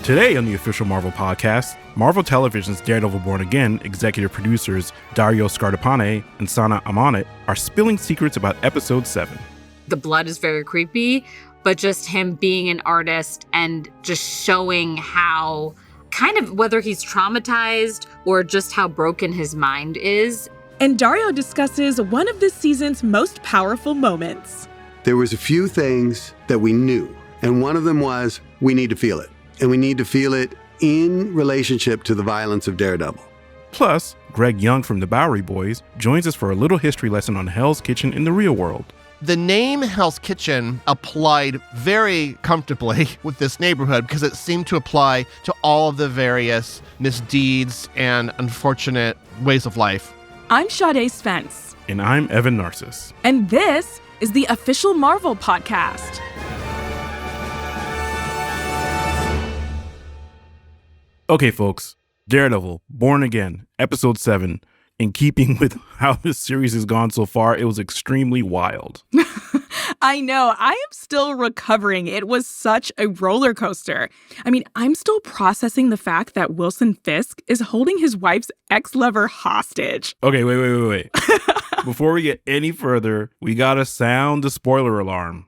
Today on the official Marvel podcast, Marvel Television's Daredevil Born Again executive producers Dario Scardapane and Sana Amanat are spilling secrets about episode 7. The blood is very creepy, but just him being an artist and just showing how kind of whether he's traumatized or just how broken his mind is. And Dario discusses one of this season's most powerful moments. There was a few things that we knew, and one of them was we need to feel it. And we need to feel it in relationship to the violence of Daredevil. Plus, Greg Young from the Bowery Boys joins us for a little history lesson on Hell's Kitchen in the real world. The name Hell's Kitchen applied very comfortably with this neighborhood because it seemed to apply to all of the various misdeeds and unfortunate ways of life. I'm Sade Spence. And I'm Evan Narcissus. And this is the official Marvel podcast. Okay, folks, Daredevil, Born Again, episode 7. In keeping with how this series has gone so far, it was extremely wild. I know. I am still recovering. It was such a roller coaster. I mean, I'm still processing the fact that Wilson Fisk is holding his wife's ex-lover hostage. Okay, wait. Before we get any further, we gotta sound the spoiler alarm.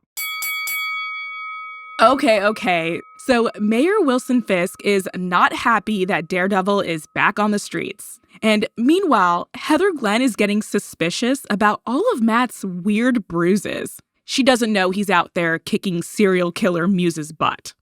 Okay. So Mayor Wilson Fisk is not happy that Daredevil is back on the streets. And meanwhile, Heather Glenn is getting suspicious about all of Matt's weird bruises. She doesn't know he's out there kicking serial killer Muse's butt.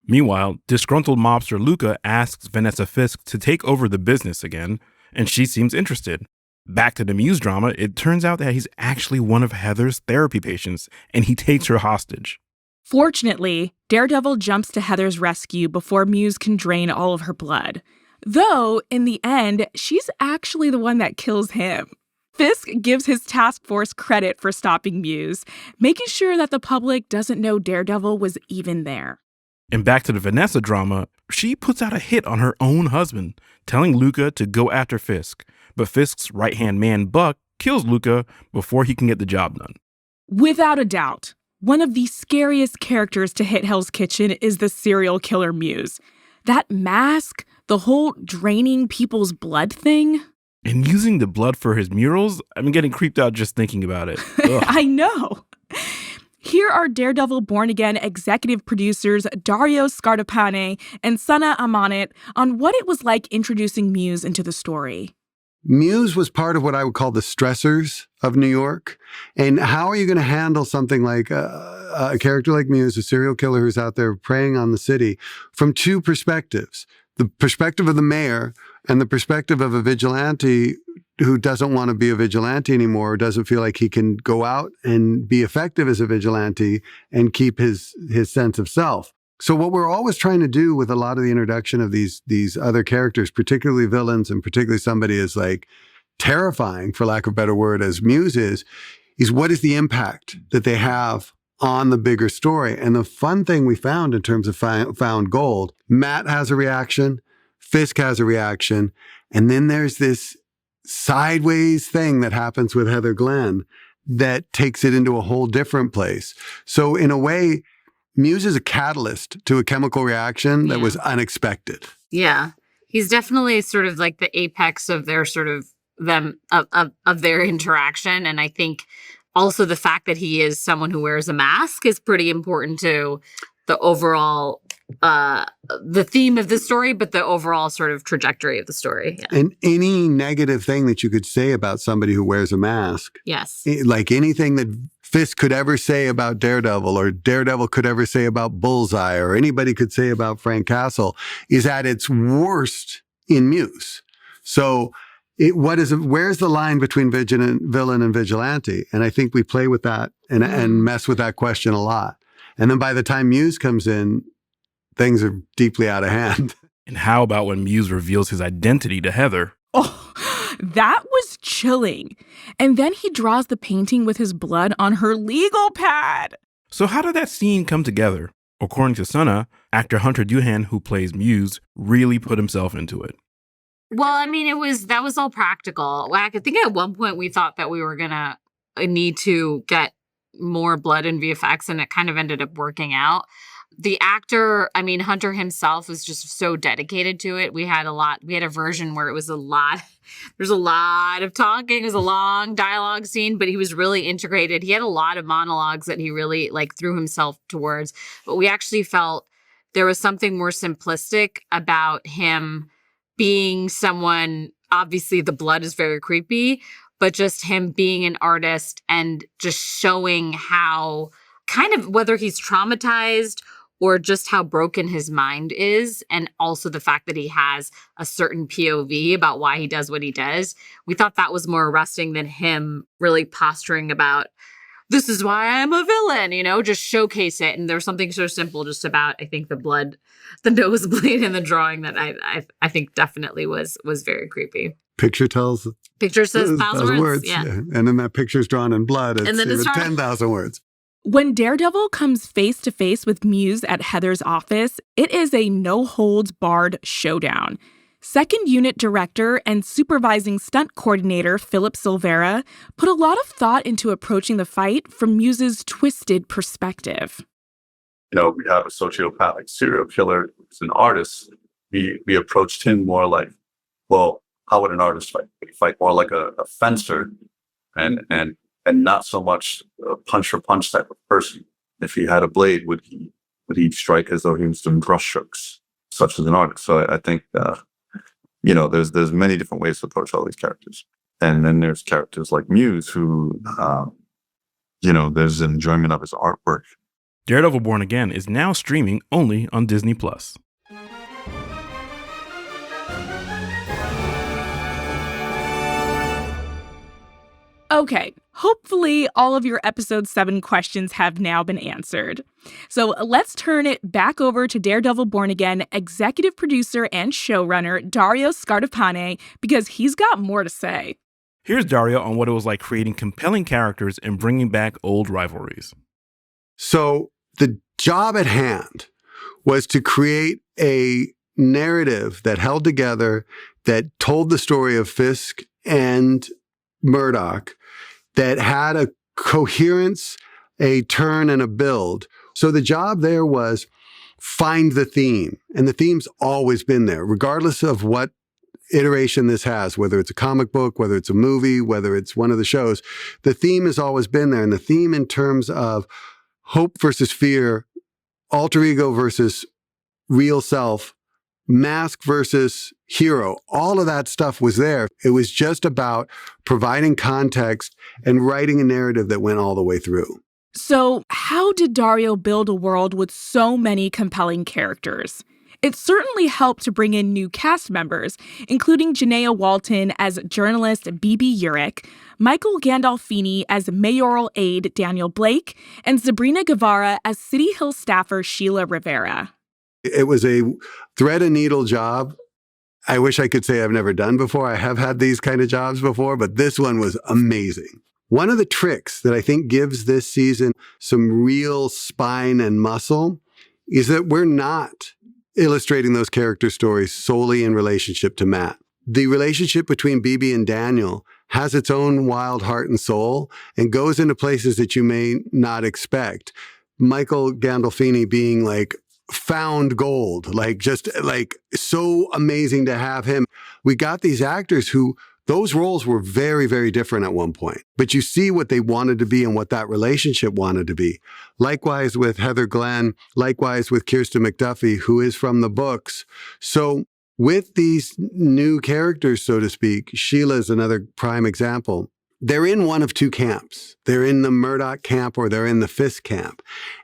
Meanwhile, disgruntled mobster Luca asks Vanessa Fisk to take over the business again, and she seems interested. Back to the Muse drama, it turns out that he's actually one of Heather's therapy patients, and he takes her hostage. Fortunately, Daredevil jumps to Heather's rescue before Muse can drain all of her blood. Though, in the end, she's actually the one that kills him. Fisk gives his task force credit for stopping Muse, making sure that the public doesn't know Daredevil was even there. And back to the Vanessa drama, she puts out a hit on her own husband, telling Luca to go after Fisk. But Fisk's right-hand man, Buck, kills Luca before he can get the job done. Without a doubt, one of the scariest characters to hit Hell's Kitchen is the serial killer Muse. That mask, the whole draining people's blood thing. And using the blood for his murals? I'm getting creeped out just thinking about it. I know. Here are Daredevil Born Again executive producers Dario Scardapane and Sana Amanat on what it was like introducing Muse into the story. Muse was part of what I would call the stressors of New York. And how are you going to handle something like a character like Muse, a serial killer who's out there preying on the city, from two perspectives? The perspective of the mayor and the perspective of a vigilante who doesn't want to be a vigilante anymore, doesn't feel like he can go out and be effective as a vigilante and keep his sense of self. So what we're always trying to do with a lot of the introduction of these other characters, particularly villains and particularly somebody as like terrifying, for lack of a better word, as Muse is what is the impact that they have on the bigger story? And the fun thing we found in terms of found gold, Matt has a reaction, Fisk has a reaction, and then there's this sideways thing that happens with Heather Glenn that takes it into a whole different place. So in a way, Muse is a catalyst to a chemical reaction that was unexpected. Yeah. He's definitely sort of like the apex of their sort of of their interaction. And I think also the fact that he is someone who wears a mask is pretty important to the overall the theme of the story, but the overall sort of trajectory of the story. Yeah. And any negative thing that you could say about somebody who wears a mask. Yes. Like anything that Fisk could ever say about Daredevil or Daredevil could ever say about Bullseye or anybody could say about Frank Castle is at its worst in Muse. So where's the line between villain and vigilante? And I think we play with that and mess with that question a lot. And then by the time Muse comes in, things are deeply out of hand. And how about when Muse reveals his identity to Heather? Oh, that was chilling. And then he draws the painting with his blood on her legal pad. So how did that scene come together? According to Sana, actor Hunter Duhan, who plays Muse, really put himself into it. Well, I mean, that was all practical. I think at one point we thought that we were going to need to get more blood in VFX, and it kind of ended up working out. The actor, I mean, Hunter himself was just so dedicated to it. We had a version where it was a lot, there's a lot of talking. It was a long dialogue scene, but he was really integrated. He had a lot of monologues that he really like threw himself towards, but we actually felt there was something more simplistic about him being someone, obviously the blood is very creepy, but just him being an artist and just showing how kind of whether he's traumatized or just how broken his mind is, and also the fact that he has a certain POV about why he does what he does. We thought that was more arresting than him really posturing about, this is why I'm a villain, just showcase it. And there's something so simple just about, I think, the blood, the nosebleed in the drawing that I think definitely was very creepy. Picture says 1,000 words. Yeah. And then that picture's drawn in blood. It's 10,000 words. When Daredevil comes face to face with Muse at Heather's office, it is a no-holds-barred showdown. Second unit director and supervising stunt coordinator Philip Silvera put a lot of thought into approaching the fight from Muse's twisted perspective. We have a sociopathic serial killer who's an artist. We approached him more like, well, how would an artist fight? Would he fight more like a fencer and not so much a punch for punch type of person? If he had a blade, would he strike as though he was doing brush strokes, such as an artist? So I think there's many different ways to approach all these characters. And then there's characters like Muse who there's an enjoyment of his artwork. Daredevil Born Again is now streaming only on Disney+. Okay, hopefully all of your episode 7 questions have now been answered. So let's turn it back over to Daredevil Born Again executive producer and showrunner Dario Scardapane, because he's got more to say. Here's Dario on what it was like creating compelling characters and bringing back old rivalries. So the job at hand was to create a narrative that held together, that told the story of Fisk and Murdoch, that had a coherence, a turn, and a build. So the job there was find the theme. And the theme's always been there, regardless of what iteration this has, whether it's a comic book, whether it's a movie, whether it's one of the shows. The theme has always been there. And the theme in terms of hope versus fear, alter ego versus real self, mask versus hero, all of that stuff was there. It was just about providing context and writing a narrative that went all the way through. So how did Dario build a world with so many compelling characters? It certainly helped to bring in new cast members, including Janaea Walton as journalist Bibi Urich, Michael Gandolfini as mayoral aide Daniel Blake, and Sabrina Guevara as City Hill staffer Sheila Rivera. It was a thread and needle job. I wish I could say I've never done before. I have had these kind of jobs before, but this one was amazing. One of the tricks that I think gives this season some real spine and muscle is that we're not illustrating those character stories solely in relationship to Matt. The relationship between Bibi and Daniel has its own wild heart and soul and goes into places that you may not expect. Michael Gandolfini being like found gold, just so amazing to have him. We got these actors who those roles were very, very different at one point, but you see what they wanted to be and what that relationship wanted to be. Likewise with Heather Glenn, likewise with Kirsten McDuffie, who is from the books. So with these new characters, so to speak, Sheila's another prime example. They're in one of two camps. They're in the Murdoch camp or they're in the Fisk camp.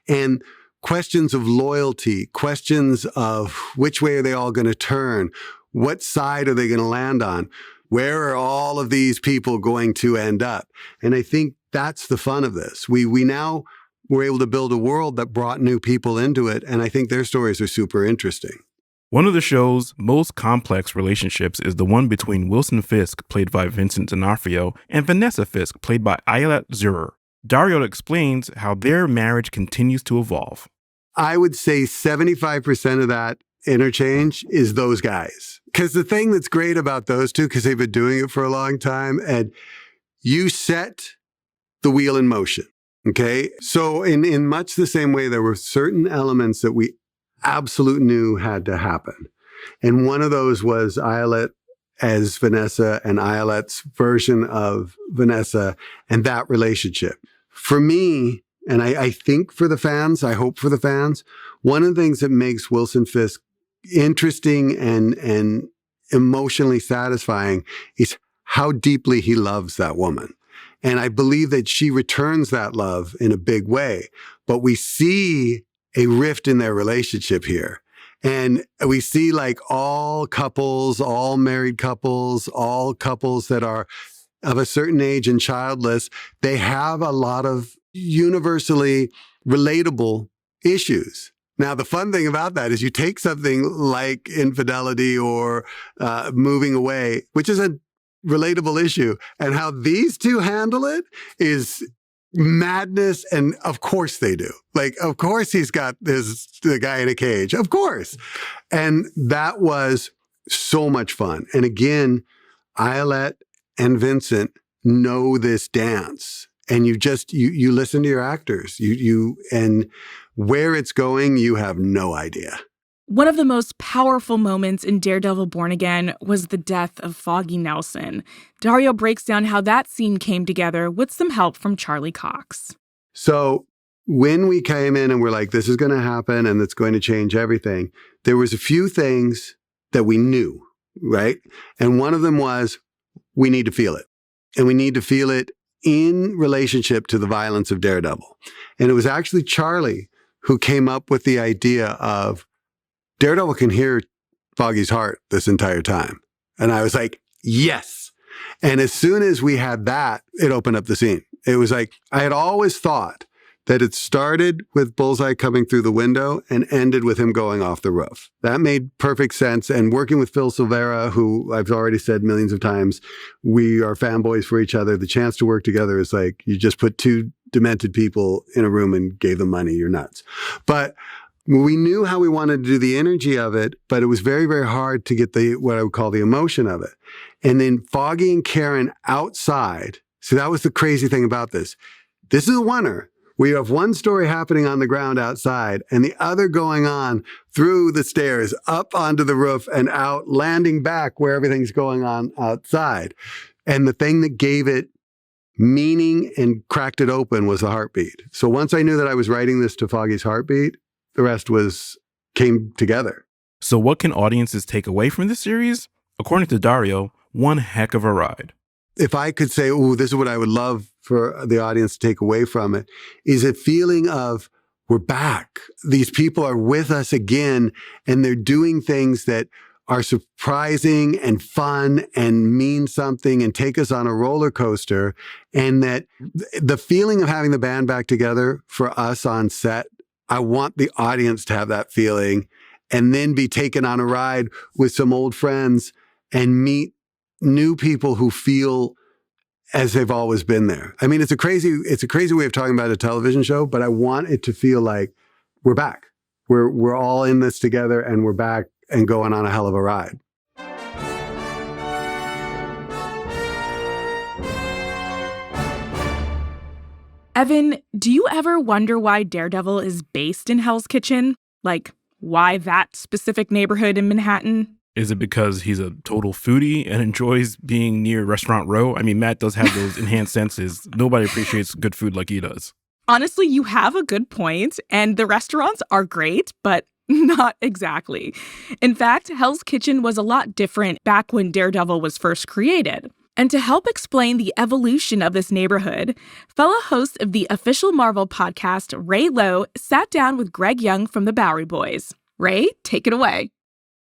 And questions of loyalty, questions of which way are they all going to turn? What side are they going to land on? Where are all of these people going to end up? And I think that's the fun of this. We now were able to build a world that brought new people into it. And I think their stories are super interesting. One of the show's most complex relationships is the one between Wilson Fisk, played by Vincent D'Onofrio, and Vanessa Fisk, played by Ayelet Zurer. Dario explains how their marriage continues to evolve. I would say 75% of that interchange is those guys. Because the thing that's great about those two, because they've been doing it for a long time, and you set the wheel in motion. Okay. So in much the same way, there were certain elements that we absolutely knew had to happen. And one of those was Ayelet as Vanessa and Ayelet's version of Vanessa and that relationship. For me, and I think for the fans, I hope for the fans, one of the things that makes Wilson Fisk interesting and emotionally satisfying is how deeply he loves that woman. And I believe that she returns that love in a big way. But we see a rift in their relationship here. And we see like all couples, all married couples, all couples that are of a certain age and childless, they have a lot of universally relatable issues. Now, the fun thing about that is you take something like infidelity or moving away, which is a relatable issue, and how these two handle it is madness. And of course they do. Like, of course he's got the guy in a cage. Of course. And that was so much fun. And again, Ayelet and Vincent know this dance. And you listen to your actors. And where it's going, you have no idea. One of the most powerful moments in Daredevil Born Again was the death of Foggy Nelson. Dario breaks down how that scene came together with some help from Charlie Cox. So when we came in and we're like, this is going to happen and it's going to change everything, there was a few things that we knew, right? And one of them was, we need to feel it. And we need to feel it in relationship to the violence of Daredevil. And it was actually Charlie who came up with the idea of, Daredevil can hear Foggy's heart this entire time. And I was like, yes. And as soon as we had that, it opened up the scene. It was like, I had always thought that it started with Bullseye coming through the window and ended with him going off the roof. That made perfect sense. And working with Phil Silvera, who I've already said millions of times, we are fanboys for each other. The chance to work together is like, you just put two demented people in a room and gave them money. You're nuts. But we knew how we wanted to do the energy of it, but it was very, very hard to get what I would call the emotion of it. And then Foggy and Karen outside. So that was the crazy thing about this. This is a oneer. We have one story happening on the ground outside and the other going on through the stairs, up onto the roof and out, landing back where everything's going on outside. And the thing that gave it meaning and cracked it open was the heartbeat. So once I knew that I was writing this to Foggy's heartbeat, the rest came together. So what can audiences take away from this series? According to Dario, one heck of a ride. If I could say, this is what I would love for the audience to take away from it, is a feeling of, we're back. These people are with us again, and they're doing things that are surprising and fun and mean something and take us on a roller coaster. And that the feeling of having the band back together for us on set, I want the audience to have that feeling and then be taken on a ride with some old friends and meet new people who feel as they've always been there. I mean, it's a crazy way of talking about a television show, but I want it to feel like we're back. We're all in this together and we're back and going on a hell of a ride. Evan, do you ever wonder why Daredevil is based in Hell's Kitchen? Like, why that specific neighborhood in Manhattan? Is it because he's a total foodie and enjoys being near Restaurant Row? I mean, Matt does have those enhanced senses. Nobody appreciates good food like he does. Honestly, you have a good point, and the restaurants are great, but not exactly. In fact, Hell's Kitchen was a lot different back when Daredevil was first created. And to help explain the evolution of this neighborhood, fellow host of the official Marvel podcast, Ray Lowe, sat down with Greg Young from the Bowery Boys. Ray, take it away.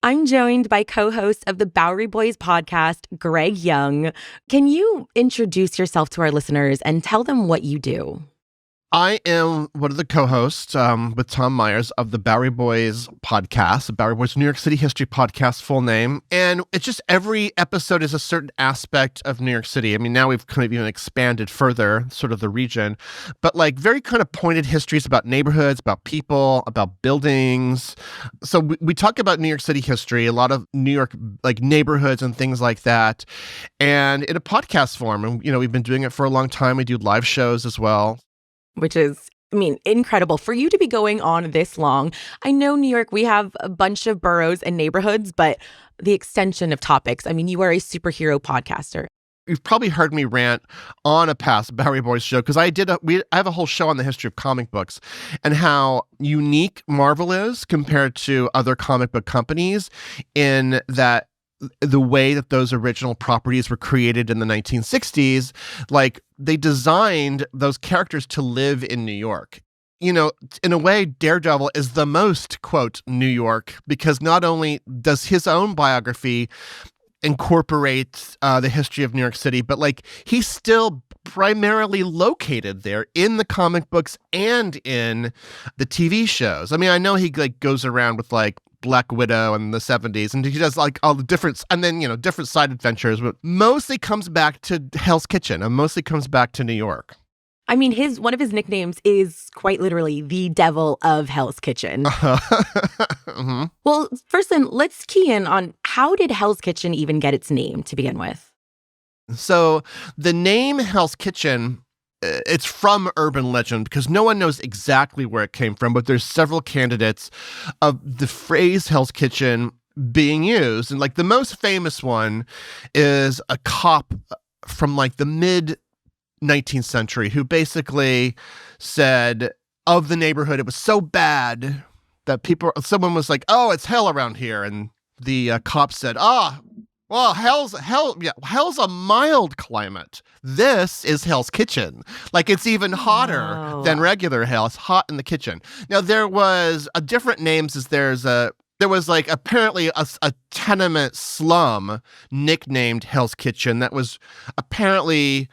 I'm joined by co-host of the Bowery Boys podcast, Greg Young. Can you introduce yourself to our listeners and tell them what you do? I am one of the co-hosts with Tom Myers of the Bowery Boys podcast, the Bowery Boys New York City History podcast, full name. And it's just every episode is a certain aspect of New York City. I mean, now we've kind of even expanded further, sort of the region, but like very kind of pointed histories about neighborhoods, about people, about buildings. So we talk about New York City history, a lot of New York like neighborhoods and things like that. And in a podcast form, and we've been doing it for a long time. We do live shows as well. which is, I mean, incredible for you to be going on this long. I know New York, we have a bunch of boroughs and neighborhoods, but the extension of topics. I mean, you are a superhero podcaster. You've probably heard me rant on a past Bowery Boys show because I have a whole show on the history of comic books and how unique Marvel is compared to other comic book companies in that the way that those original properties were created in the 1960s, like they designed those characters to live in New York. You know, in a way, Daredevil is the most, quote, New York, because not only does his own biography incorporate the history of New York City, but like he's still primarily located there in the comic books and in the TV shows. I mean, I know he like goes around with like Black Widow in the 70s and he does like all the different, and then, you know, different side adventures, but mostly comes back to Hell's Kitchen and mostly comes back to New York. I mean, one of his nicknames is quite literally the Devil of Hell's Kitchen. Mm-hmm. Well, first then, let's key in on how did Hell's Kitchen even get its name to begin with? So the name Hell's Kitchen, it's from urban legend because no one knows exactly where it came from, but there's several candidates of the phrase Hell's Kitchen being used. And like the most famous one is a cop from like the mid 19th century who basically said of the neighborhood, it was so bad that someone was like, oh, it's hell around here. And the cop said, well, hell's a mild climate. This is Hell's Kitchen. Like it's even hotter than regular hell. It's hot in the kitchen. Now there was a different names there was like apparently a tenement slum nicknamed Hell's Kitchen that was apparently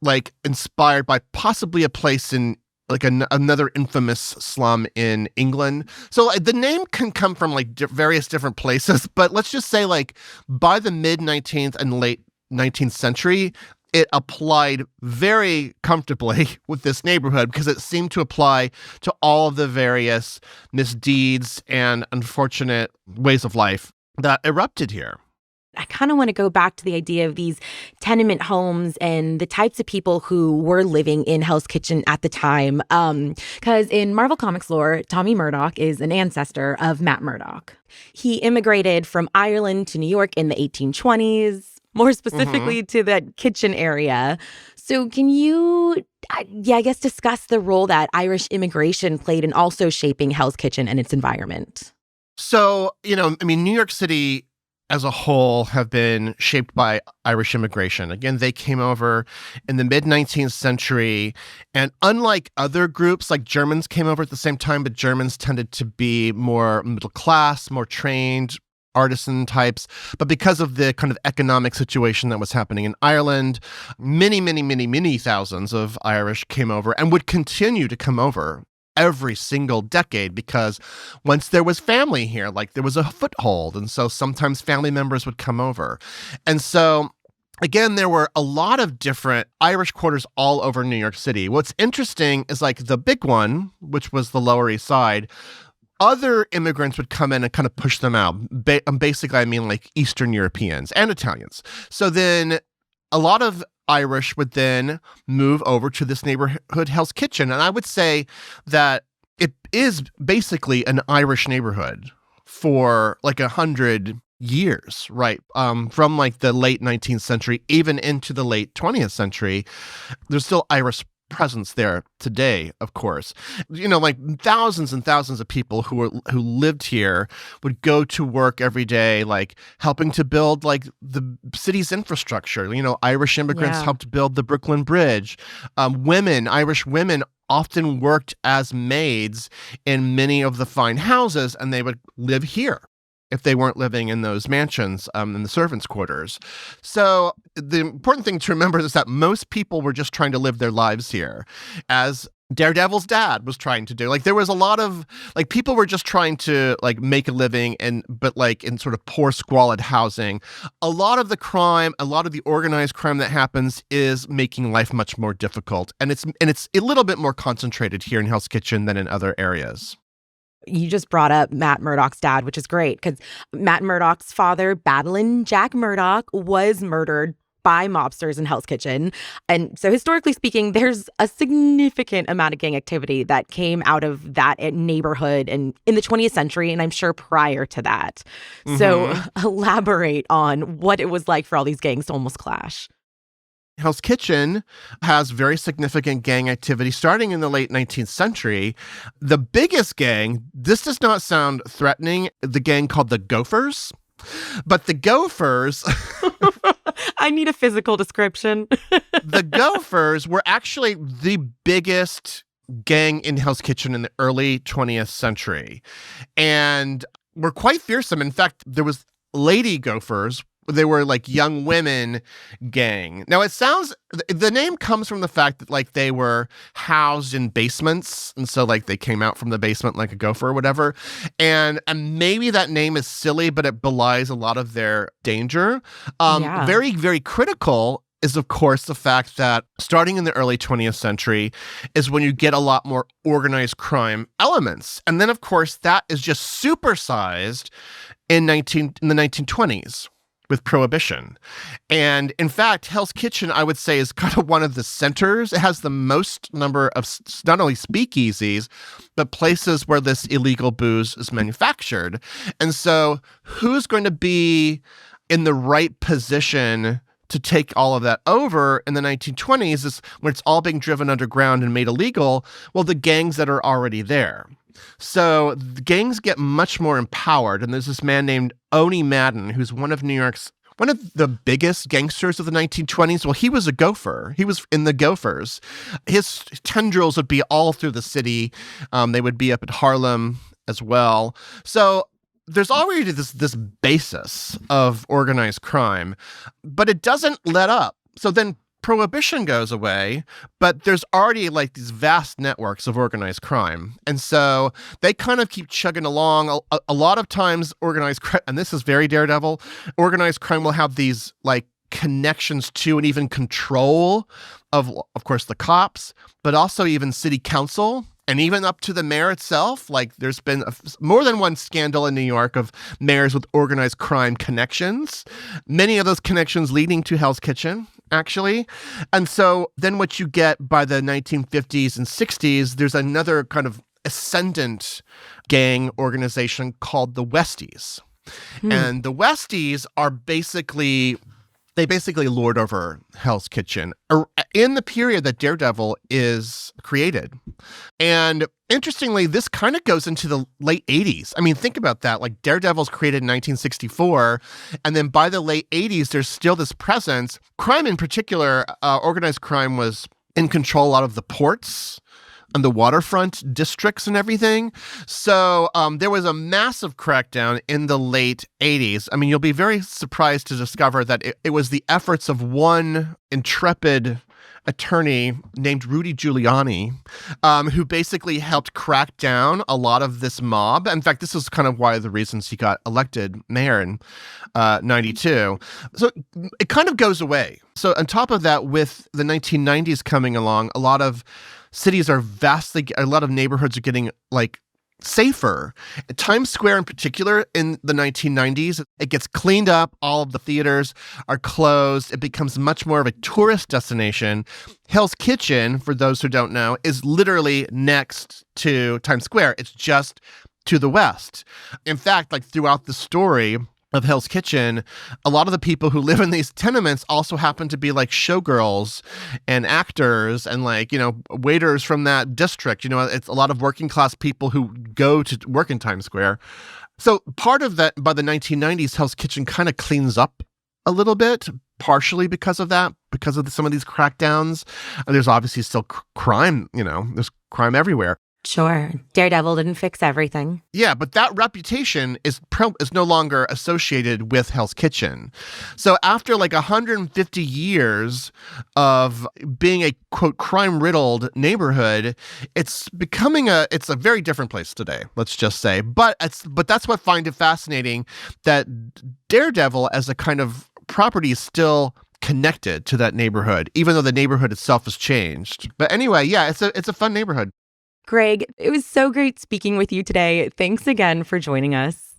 like inspired by possibly a place in like another infamous slum in England. So the name can come from like various different places, but let's just say like by the mid 19th and late 19th century, it applied very comfortably with this neighborhood because it seemed to apply to all of the various misdeeds and unfortunate ways of life that erupted here. I kind of want to go back to the idea of these tenement homes and the types of people who were living in Hell's Kitchen at the time. Because in Marvel Comics lore, Tommy Murdoch is an ancestor of Matt Murdock. He immigrated from Ireland to New York in the 1820s, more specifically to that kitchen area. So can you, I guess, discuss the role that Irish immigration played in also shaping Hell's Kitchen and its environment? So, you know, I mean, New York City as a whole have been shaped by Irish immigration. Again, they came over in the mid-19th century, and unlike other groups, like Germans came over at the same time, but Germans tended to be more middle class, more trained, artisan types. But because of the kind of economic situation that was happening in Ireland, many thousands of Irish came over and would continue to come over every single decade because once there was family here, like there was a foothold. And so sometimes family members would come over. And so again, there were a lot of different Irish quarters all over New York City. What's interesting is like the big one, which was the Lower East Side, other immigrants would come in and kind of push them out. Basically, I mean like Eastern Europeans and Italians. So then a lot of Irish would then move over to this neighborhood, Hell's Kitchen. And I would say that it is basically an Irish neighborhood for like 100 years, right? From like the late 19th century, even into the late 20th century, there's still Irish presence there today, of course. You know, like thousands and thousands of people who lived here would go to work every day, like helping to build like the city's infrastructure. You know, Irish immigrants helped build the Brooklyn Bridge. Irish women often worked as maids in many of the fine houses, and they would live here if they weren't living in those mansions in the servants' quarters. So the important thing to remember is that most people were just trying to live their lives here, as Daredevil's dad was trying to do. Like there was a lot of like people were just trying to like make a living but like in sort of poor, squalid housing. A lot of the crime, a lot of the organized crime that happens is making life much more difficult. And it's a little bit more concentrated here in Hell's Kitchen than in other areas. You just brought up Matt Murdock's dad, which is great because Matt Murdock's father, Battling Jack Murdock, was murdered by mobsters in Hell's Kitchen. And so historically speaking, there's a significant amount of gang activity that came out of that neighborhood and in the 20th century, and I'm sure prior to that. So elaborate on what it was like for all these gangs to almost clash. Hell's Kitchen has very significant gang activity starting in the late 19th century. The biggest gang, this does not sound threatening, the gang called the Gophers. But the Gophers... I need a physical description. The Gophers were actually the biggest gang in Hell's Kitchen in the early 20th century. And were quite fearsome. In fact, there was Lady Gophers. They were like young women gang. Now it sounds, the name comes from the fact that like they were housed in basements. And so like they came out from the basement like a gopher or whatever. And maybe that name is silly, but it belies a lot of their danger. Very, very critical is, of course, the fact that starting in the early 20th century is when you get a lot more organized crime elements. And then, of course, that is just supersized in the 1920s. With Prohibition. And in fact, Hell's Kitchen, I would say, is kind of one of the centers. It has the most number of not only speakeasies, but places where this illegal booze is manufactured. And so who's going to be in the right position to take all of that over in the 1920s is when it's all being driven underground and made illegal? Well, the gangs that are already there. So the gangs get much more empowered. And there's this man named Oni Madden, who's one of the biggest gangsters of the 1920s. Well, he was a gopher. He was in the Gophers. His tendrils would be all through the city. They would be up at Harlem as well. So there's already this basis of organized crime, but it doesn't let up. So then Prohibition goes away, but there's already like these vast networks of organized crime. And so they kind of keep chugging along. A lot of times organized crime, and this is very Daredevil, organized crime will have these like connections to and even control of course, the cops, but also even city council. And even up to the mayor itself, like there's been more than one scandal in New York of mayors with organized crime connections. Many of those connections leading to Hell's Kitchen, actually. And so then what you get by the 1950s and 60s, there's another kind of ascendant gang organization called the Westies. And the Westies are basically lord over Hell's Kitchen in the period that Daredevil is created. And interestingly, this kind of goes into the late 80s. I mean, think about that. Like Daredevil's created in 1964. And then by the late 80s, there's still this presence. Crime in particular, organized crime was in control a lot of the ports and the waterfront districts and everything. So there was a massive crackdown in the late 80s. I mean, you'll be very surprised to discover that it was the efforts of one intrepid attorney named Rudy Giuliani, who basically helped crack down a lot of this mob. In fact, this is kind of one of the reasons he got elected mayor in 92. So it kind of goes away. So on top of that, with the 1990s coming along, a lot of neighborhoods are getting like safer. Times Square in particular in the 1990s, it gets cleaned up. All of the theaters are closed. It becomes much more of a tourist destination. Hell's Kitchen, for those who don't know, is literally next to Times Square. It's just to the west. In fact, like throughout the story of Hell's Kitchen, a lot of the people who live in these tenements also happen to be like showgirls and actors and like, waiters from that district. It's a lot of working class people who go to work in Times Square. So part of that, by the 1990s, Hell's Kitchen kind of cleans up a little bit, partially because of that, because of some of these crackdowns. And there's obviously still crime, there's crime everywhere. Sure. Daredevil didn't fix everything. Yeah, but that reputation is no longer associated with Hell's Kitchen. So after like 150 years of being a, quote, crime-riddled neighborhood, it's a very different place today, let's just say. But that's what I find it fascinating, that Daredevil as a kind of property is still connected to that neighborhood, even though the neighborhood itself has changed. But anyway, yeah, it's a fun neighborhood. Greg, it was so great speaking with you today. Thanks again for joining us.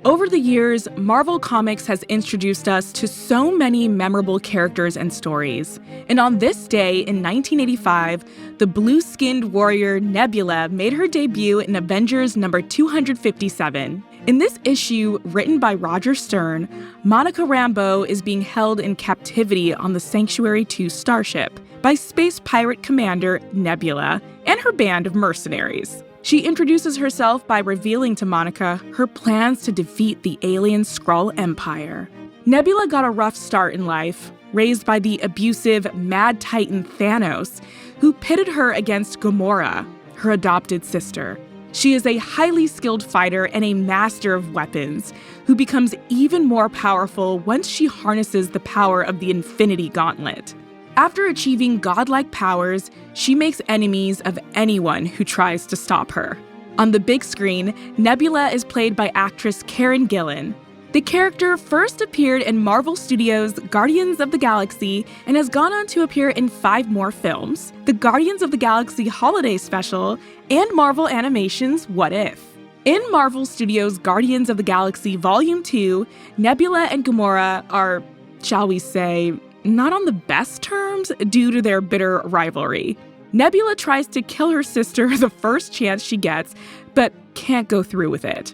Over the years, Marvel Comics has introduced us to so many memorable characters and stories. And on this day in 1985, the blue-skinned warrior Nebula made her debut in Avengers number 257. In this issue, written by Roger Stern, Monica Rambeau is being held in captivity on the Sanctuary 2 starship by space pirate commander Nebula and her band of mercenaries. She introduces herself by revealing to Monica her plans to defeat the alien Skrull Empire. Nebula got a rough start in life, raised by the abusive Mad Titan Thanos, who pitted her against Gamora, her adopted sister. She is a highly skilled fighter and a master of weapons, who becomes even more powerful once she harnesses the power of the Infinity Gauntlet. After achieving godlike powers, she makes enemies of anyone who tries to stop her. On the big screen, Nebula is played by actress Karen Gillan. The character first appeared in Marvel Studios' Guardians of the Galaxy and has gone on to appear in 5 more films, the Guardians of the Galaxy Holiday Special, and Marvel Animation's What If. In Marvel Studios' Guardians of the Galaxy Volume 2, Nebula and Gamora are, shall we say, not on the best terms due to their bitter rivalry. Nebula tries to kill her sister the first chance she gets, but can't go through with it.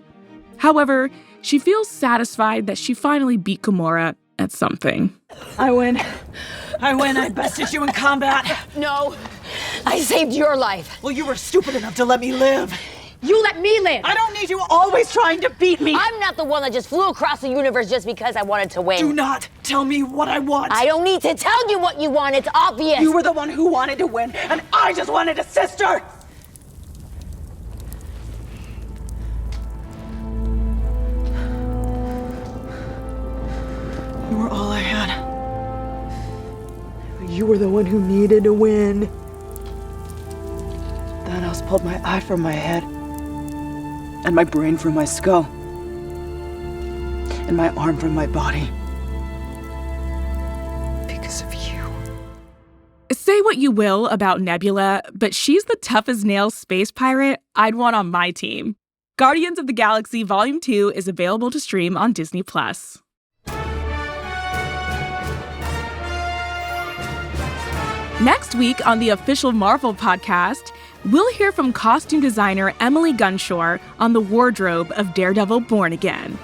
However, she feels satisfied that she finally beat Gamora at something. I win. I bested you in combat. No, I saved your life. Well, you were stupid enough to let me live. You let me live. I don't need you always trying to beat me. I'm not the one that just flew across the universe just because I wanted to win. Do not tell me what I want. I don't need to tell you what you want. It's obvious. You were the one who wanted to win, and I just wanted a sister. You were all I had. You were the one who needed to win. Thanos pulled my eye from my head, and my brain from my skull, and my arm from my body. Because of you. Say what you will about Nebula, but she's the tough-as-nails space pirate I'd want on my team. Guardians of the Galaxy Volume 2 is available to stream on Disney+. Next week on the official Marvel podcast, we'll hear from costume designer Emily Gunshore on the wardrobe of Daredevil Born Again.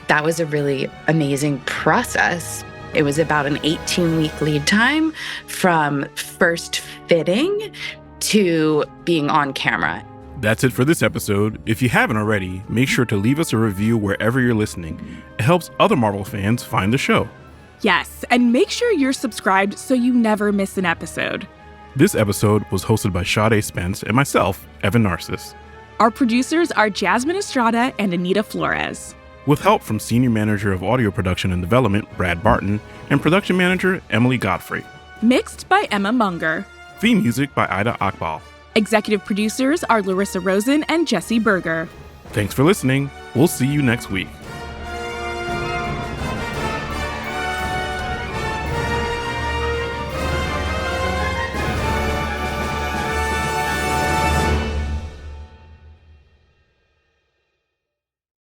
That was a really amazing process. It was about an 18-week lead time from first fitting to being on camera. That's it for this episode. If you haven't already, make sure to leave us a review wherever you're listening. It helps other Marvel fans find the show. Yes, and make sure you're subscribed so you never miss an episode. This episode was hosted by Sade Spence and myself, Evan Narcis. Our producers are Jasmine Estrada and Anita Flores. With help from Senior Manager of Audio Production and Development, Brad Barton, and Production Manager, Emily Godfrey. Mixed by Emma Munger. Theme music by Ida Akbal. Executive producers are Larissa Rosen and Jesse Berger. Thanks for listening. We'll see you next week.